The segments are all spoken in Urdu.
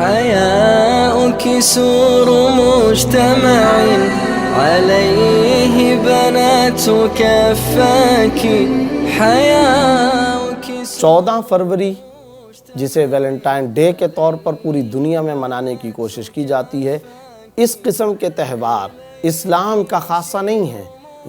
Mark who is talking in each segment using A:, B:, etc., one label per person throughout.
A: حياؤك سور مجتمع عليه بنات كفاك حياؤك
B: 14 فروری جسے ویلنٹائن ڈے کے طور پر پوری دنیا میں منانے کی کوشش کی جاتی ہے، اس قسم کے تہوار اسلام کا خاصہ نہیں ہے۔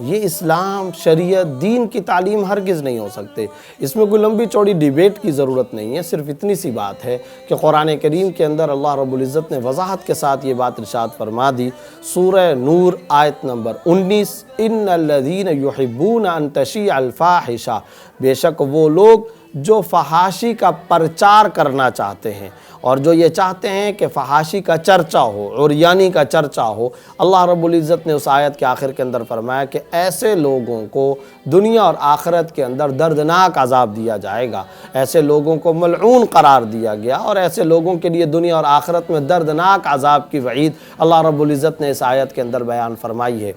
B: یہ اسلام، شریعت، دین کی تعلیم ہرگز نہیں ہو سکتے۔ اس میں کوئی لمبی چوڑی ڈیبیٹ کی ضرورت نہیں ہے، صرف اتنی سی بات ہے کہ قرآن کریم کے اندر اللہ رب العزت نے وضاحت کے ساتھ یہ بات ارشاد فرما دی۔ سورہ نور آیت نمبر 19، ان الذین یحبون ان تشیع الفاحشہ، بے شک وہ لوگ جو فحاشی کا پرچار کرنا چاہتے ہیں اور جو یہ چاہتے ہیں کہ فحاشی کا چرچا ہو، عریانی کا چرچا ہو۔ اللہ رب العزت نے اس آیت کے آخر کے اندر فرمایا کہ ایسے لوگوں کو دنیا اور آخرت کے اندر دردناک عذاب دیا جائے گا، ایسے لوگوں کو ملعون قرار دیا گیا، اور ایسے لوگوں کے لیے دنیا اور آخرت میں دردناک عذاب کی وعید اللہ رب العزت نے اس آیت کے اندر بیان فرمائی ہے۔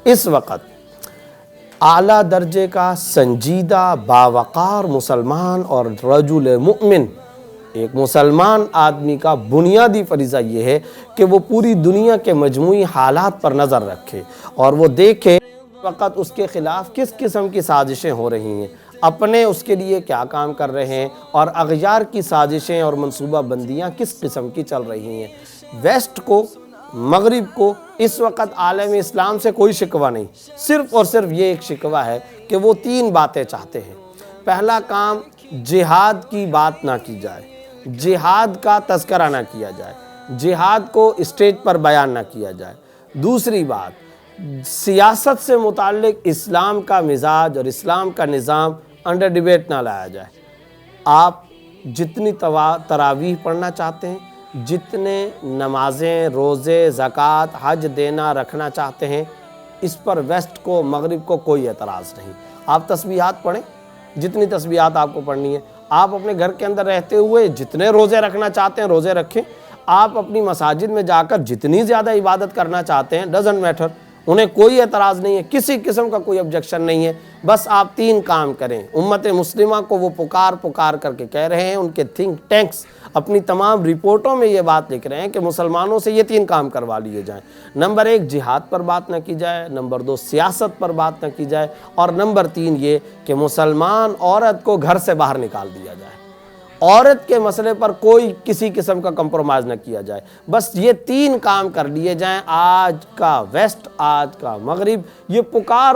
B: اس وقت اعلیٰ درجے کا سنجیدہ باوقار مسلمان اور رجل مؤمن، ایک مسلمان آدمی کا بنیادی فریضہ یہ ہے کہ وہ پوری دنیا کے مجموعی حالات پر نظر رکھے اور وہ دیکھے وقت اس کے خلاف کس قسم کی سازشیں ہو رہی ہیں، اپنے اس کے لیے کیا کام کر رہے ہیں، اور اغیار کی سازشیں اور منصوبہ بندیاں کس قسم کی چل رہی ہیں۔ ویسٹ کو، مغرب کو اس وقت عالم اسلام سے کوئی شکوہ نہیں، صرف اور صرف یہ ایک شکوہ ہے کہ وہ 3 باتیں چاہتے ہیں۔ پہلا کام، جہاد کی بات نہ کی جائے، جہاد کا تذکرہ نہ کیا جائے، جہاد کو اسٹیج پر بیان نہ کیا جائے۔ دوسری بات، سیاست سے متعلق اسلام کا مزاج اور اسلام کا نظام انڈر ڈیبیٹ نہ لایا جائے۔ آپ جتنی تراویح پڑھنا چاہتے ہیں، جتنے نمازیں، روزے، زکوٰۃ، حج دینا رکھنا چاہتے ہیں، اس پر ویسٹ کو، مغرب کو کوئی اعتراض نہیں۔ آپ تسبیحات پڑھیں، جتنی تسبیحات آپ کو پڑھنی ہے۔ آپ اپنے گھر کے اندر رہتے ہوئے جتنے روزے رکھنا چاہتے ہیں روزے رکھیں۔ آپ اپنی مساجد میں جا کر جتنی زیادہ عبادت کرنا چاہتے ہیں، ڈزنٹ میٹر، انہیں کوئی اعتراض نہیں ہے، کسی قسم کا کوئی آبجیکشن نہیں ہے۔ بس آپ 3 کام کریں۔ امت مسلمہ کو وہ پکار کر کے کہہ رہے ہیں، ان کے تھنک ٹینکس اپنی تمام رپورٹوں میں یہ بات لکھ رہے ہیں کہ مسلمانوں سے یہ 3 کام کروا لیے جائیں۔ نمبر 1، جہاد پر بات نہ کی جائے، نمبر 2، سیاست پر بات نہ کی جائے، اور نمبر 3 یہ کہ مسلمان عورت کو گھر سے باہر نکال دیا جائے۔ عورت کے مسئلے پر کوئی کسی قسم کا کمپرومائز نہ کیا جائے۔ بس یہ 3 کام کر لیے جائیں۔ آج کا ویسٹ، آج کا مغرب یہ پکار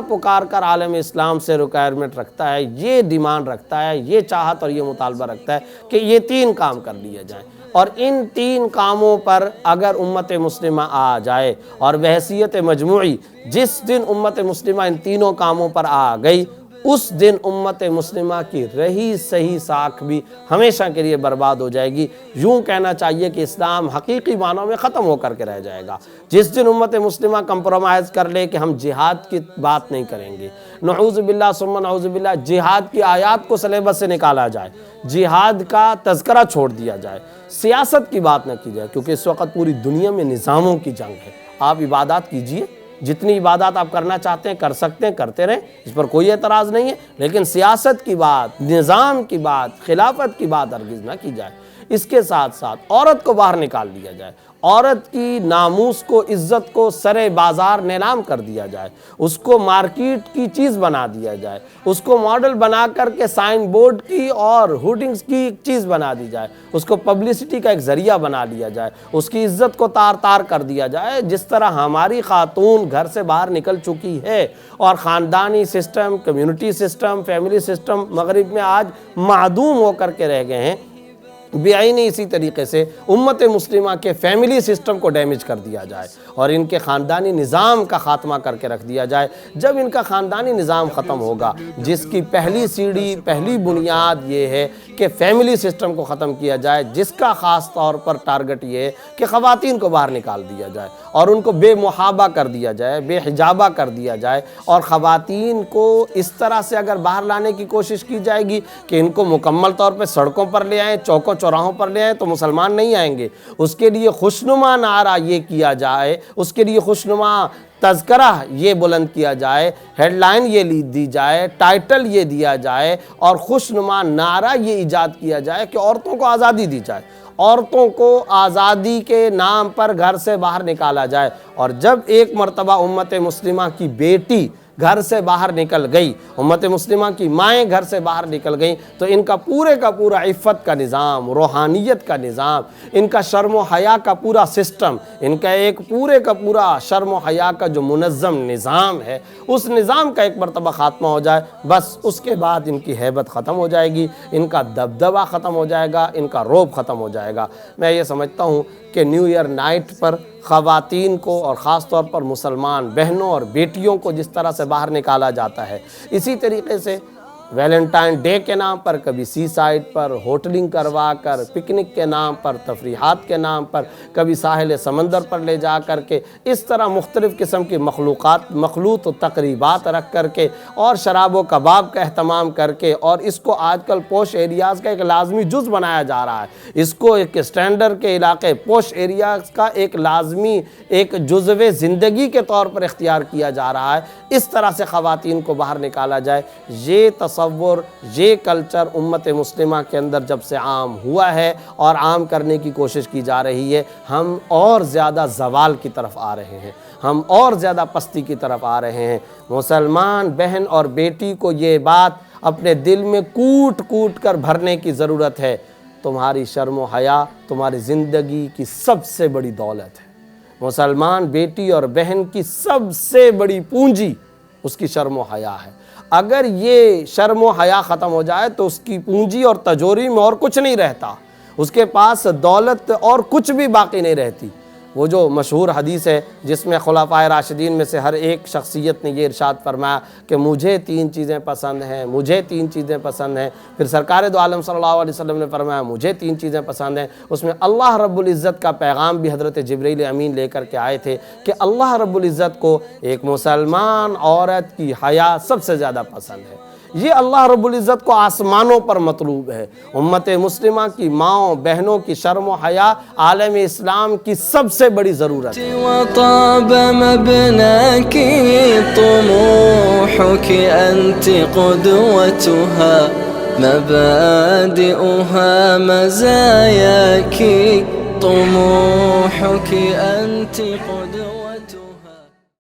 B: کر عالم اسلام سے ریکوائرمنٹ رکھتا ہے، یہ ڈیمانڈ رکھتا ہے، یہ چاہت اور یہ مطالبہ رکھتا ہے کہ یہ 3 کام کر لیے جائیں۔ اور ان 3 کاموں پر اگر امت مسلمہ آ جائے، اور بحیثیت مجموعی جس دن امت مسلمہ ان 3 کاموں پر آ گئی، اس دن امت مسلمہ کی رہی صحیح ساکھ بھی ہمیشہ کے لیے برباد ہو جائے گی۔ یوں کہنا چاہیے کہ اسلام حقیقی معنوں میں ختم ہو کر کے رہ جائے گا۔ جس دن امت مسلمہ کمپرومائز کر لے کہ ہم جہاد کی بات نہیں کریں گے، نعوذ باللہ ثم نعوذ باللہ، جہاد کی آیات کو سلیبس سے نکالا جائے، جہاد کا تذکرہ چھوڑ دیا جائے، سیاست کی بات نہ کی جائے، کیونکہ اس وقت پوری دنیا میں نظاموں کی جنگ ہے۔ آپ عبادات کیجئے، جتنی عبادات آپ کرنا چاہتے ہیں کر سکتے ہیں، کرتے رہیں، اس پر کوئی اعتراض نہیں ہے، لیکن سیاست کی بات، نظام کی بات، خلافت کی بات ہرگز نہ کی جائے۔ اس کے ساتھ ساتھ عورت کو باہر نکال دیا جائے، عورت کی ناموس کو، عزت کو سر بازار نیلام کر دیا جائے، اس کو مارکیٹ کی چیز بنا دیا جائے، اس کو ماڈل بنا کر کے سائن بورڈ کی اور ہوڈنگز کی چیز بنا دی جائے، اس کو پبلسٹی کا ایک ذریعہ بنا لیا جائے، اس کی عزت کو تار کر دیا جائے۔ جس طرح ہماری خاتون گھر سے باہر نکل چکی ہے اور خاندانی system, community system, family system مغرب میں آج معدوم ہو کر کے رہ گئے ہیں، بعینی اسی طریقے سے امت مسلمہ کے فیملی سسٹم کو ڈیمیج کر دیا جائے اور ان کے خاندانی نظام کا خاتمہ کر کے رکھ دیا جائے۔ جب ان کا خاندانی نظام ختم ہوگا، جس کی پہلی سیڑھی، پہلی بنیاد یہ ہے کہ فیملی سسٹم کو ختم کیا جائے، جس کا خاص طور پر ٹارگٹ یہ ہے کہ خواتین کو باہر نکال دیا جائے اور ان کو بے محابہ کر دیا جائے، بے حجابہ کر دیا جائے، اور خواتین کو اس طرح سے اگر باہر لانے کی کوشش کی جائے گی کہ ان کو مکمل طور پہ سڑکوں پر لے آئیں، چوکوں چوراہوں پر لے آئیں، تو مسلمان نہیں آئیں گے۔ اس کے لیے خوشنما نعرہ یہ کیا جائے، اس کے لیے خوشنما تذکرہ یہ بلند کیا جائے، ہیڈ لائن یہ دی جائے، ٹائٹل یہ دیا جائے، اور خوشنما نعرہ یہ ایجاد کیا جائے کہ عورتوں کو آزادی دی جائے، عورتوں کو آزادی کے نام پر گھر سے باہر نکالا جائے، اور جب ایک مرتبہ امت مسلمہ کی بیٹی گھر سے باہر نکل گئی، امت مسلمہ کی مائیں گھر سے باہر نکل گئیں، تو ان کا پورا عفت کا نظام، روحانیت کا نظام، ان کا شرم و حیا کا پورا سسٹم، ان کا ایک پورا شرم و حیا کا جو منظم نظام ہے، اس نظام کا ایک مرتبہ خاتمہ ہو جائے، بس اس کے بعد ان کی ہیبت ختم ہو جائے گی، ان کا دبدبہ ختم ہو جائے گا، ان کا رعب ختم ہو جائے گا۔ میں یہ سمجھتا ہوں کہ نیو ایئر نائٹ پر خواتین کو اور خاص طور پر مسلمان بہنوں اور بیٹیوں کو جس طرح سے باہر نکالا جاتا ہے، اسی طریقے سے ویلنٹائن ڈے کے نام پر کبھی سی سائڈ پر ہوٹلنگ کروا کر، پکنک کے نام پر، تفریحات کے نام پر، کبھی ساحل سمندر پر لے جا کر کے، اس طرح مختلف قسم کی مخلوط تقریبات رکھ کر کے، اور شراب و کباب کا اہتمام کر کے، اور اس کو آج کل پوش ایریاز کا ایک لازمی جز بنایا جا رہا ہے، اس کو ایک اسٹینڈرڈ کے علاقے پوش ایریاز کا ایک لازمی ایک جزو زندگی کے طور پر اختیار کیا جا رہا ہے۔ اس طرح سے خواتین کو باہر نکالا جائے، یہ یہ کلچر امت مسلمہ کے اندر جب سے عام ہوا ہے اور عام کرنے کی کوشش کی جا رہی ہے، ہم اور زیادہ زوال کی طرف آ رہے ہیں، ہم اور زیادہ پستی کی طرف آ رہے ہیں۔ مسلمان بہن اور بیٹی کو یہ بات اپنے دل میں کوٹ کر بھرنے کی ضرورت ہے، تمہاری شرم و حیا تمہاری زندگی کی سب سے بڑی دولت ہے۔ مسلمان بیٹی اور بہن کی سب سے بڑی پونجی اس کی شرم و حیا ہے۔ اگر یہ شرم و حیا ختم ہو جائے تو اس کی پونجی اور تجوری میں اور کچھ نہیں رہتا، اس کے پاس دولت اور کچھ بھی باقی نہیں رہتی۔ وہ جو مشہور حدیث ہے جس میں خلفائے راشدین میں سے ہر ایک شخصیت نے یہ ارشاد فرمایا کہ مجھے 3 چیزیں پسند ہیں، مجھے 3 چیزیں پسند ہیں، پھر سرکار دو عالم صلی اللہ علیہ وسلم نے فرمایا مجھے 3 چیزیں پسند ہیں، اس میں اللہ رب العزت کا پیغام بھی حضرت جبرائیل امین لے کر کے آئے تھے کہ اللہ رب العزت کو ایک مسلمان عورت کی حیا سب سے زیادہ پسند ہے۔ یہ اللہ رب العزت کو آسمانوں پر مطلوب ہے۔ امت مسلمہ کی ماؤں بہنوں کی شرم و حیا عالم اسلام کی سب سے بڑی ضرورت ہے۔
A: وطاب مبناك طموحك أنت قدوتها مبادئها مزاياك طموحك أنت قدوتها